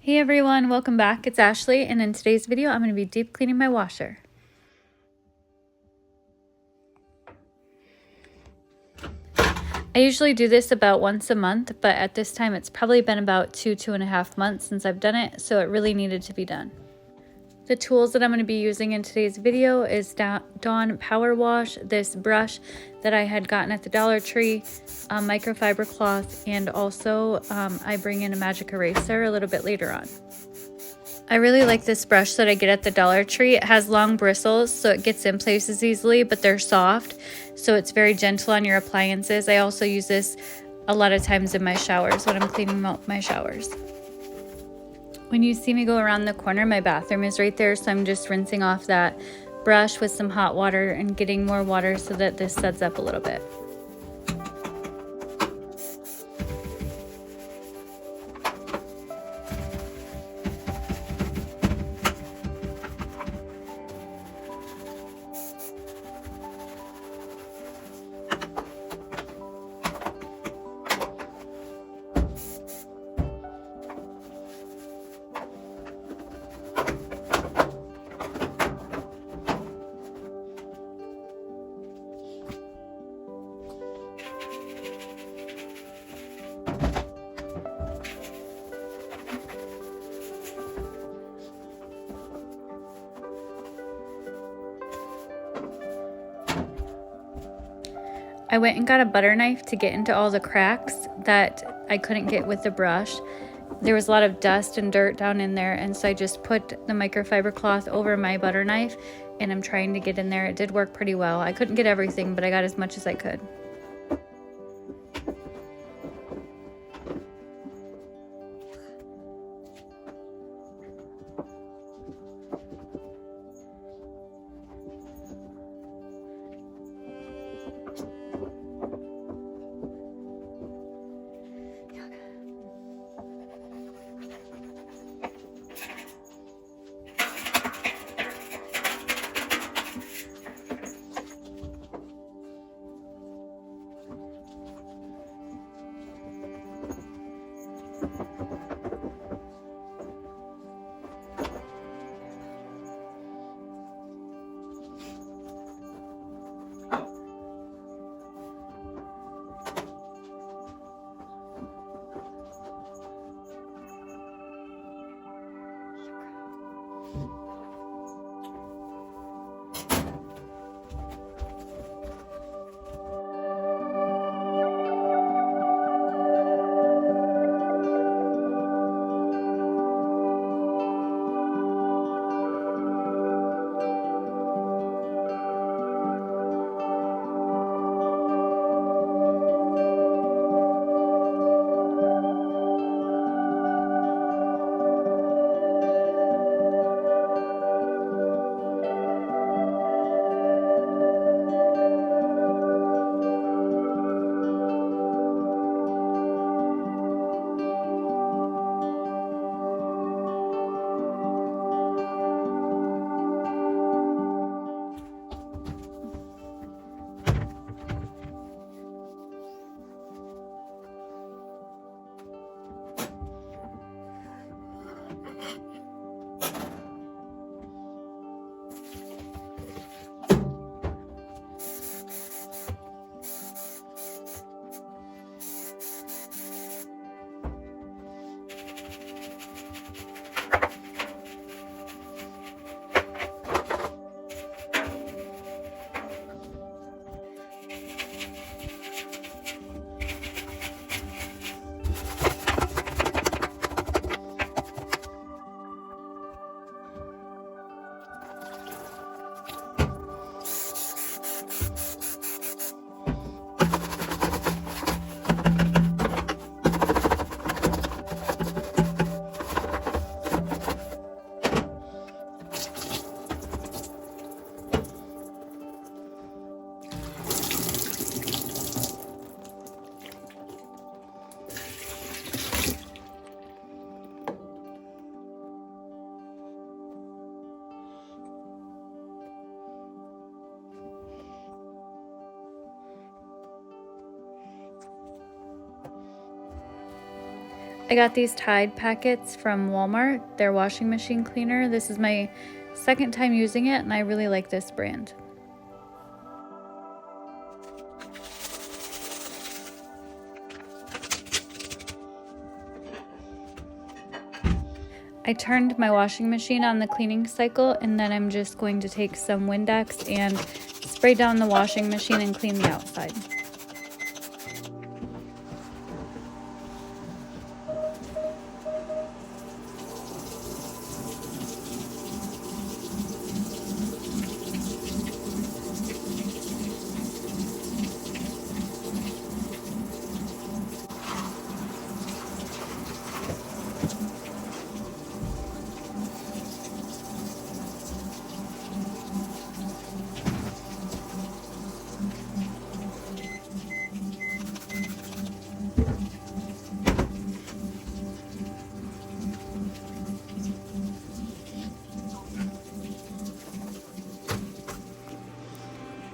Hey everyone, welcome back. It's Ashley, and in today's video, I'm going to be deep cleaning my washer. I usually do this about once a month, but at this time it's probably been about 2.5 months since I've done it, so it really needed to be done. The tools that I'm going to be using in today's video is Dawn Power Wash, this brush that I had gotten at the Dollar Tree, microfiber cloth, and also I bring in a magic eraser a little bit later on. I really like this brush that I get at the Dollar Tree. It has long bristles, so it gets in places easily, but they're soft, so it's very gentle on your appliances. I also use this a lot of times in my showers when I'm cleaning my showers. When you see me go around the corner, my bathroom is right there, so I'm just rinsing off that brush with some hot water and getting more water so that this suds up a little bit. I went and got a butter knife to get into all the cracks that I couldn't get with the brush. There was a lot of dust and dirt down in there, and so I just put the microfiber cloth over my butter knife and I'm trying to get in there. It did work pretty well. I couldn't get everything, but I got as much as I could. I got these Tide packets from Walmart, their washing machine cleaner. This is my second time using it and I really like this brand. I turned my washing machine on the cleaning cycle and then I'm just going to take some Windex and spray down the washing machine and clean the outside.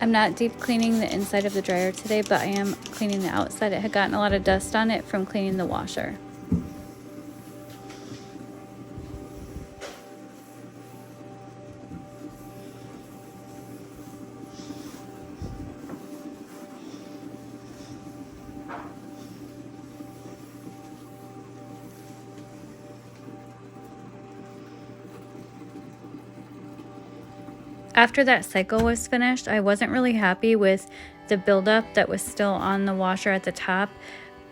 I'm not deep cleaning the inside of the dryer today, but I am cleaning the outside. It had gotten a lot of dust on it from cleaning the washer. After that cycle was finished, I wasn't really happy with the buildup that was still on the washer at the top.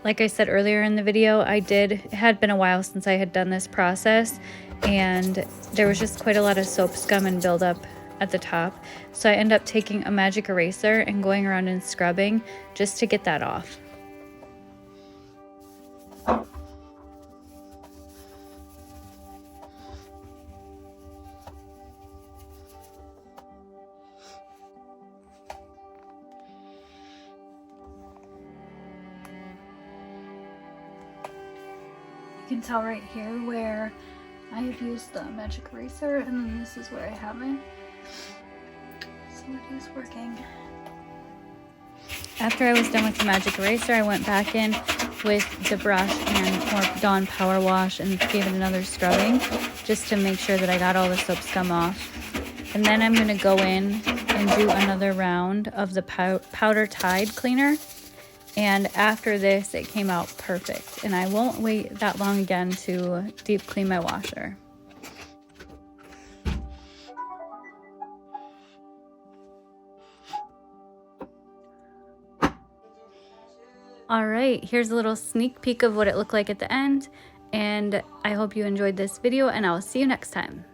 Like I said earlier in the video, it had been a while since I had done this process and there was just quite a lot of soap scum and buildup at the top. So I ended up taking a magic eraser and going around and scrubbing just to get that off. You can tell right here where I have used the magic eraser and then this is where I haven't. So it is working. After I was done with the magic eraser, I went back in with the brush and more Dawn Power Wash and gave it another scrubbing just to make sure that I got all the soap scum off. And then I'm going to go in and do another round of the powder Tide cleaner. And after this, it came out perfect. And I won't wait that long again to deep clean my washer. All right, here's a little sneak peek of what it looked like at the end. And I hope you enjoyed this video and I'll see you next time.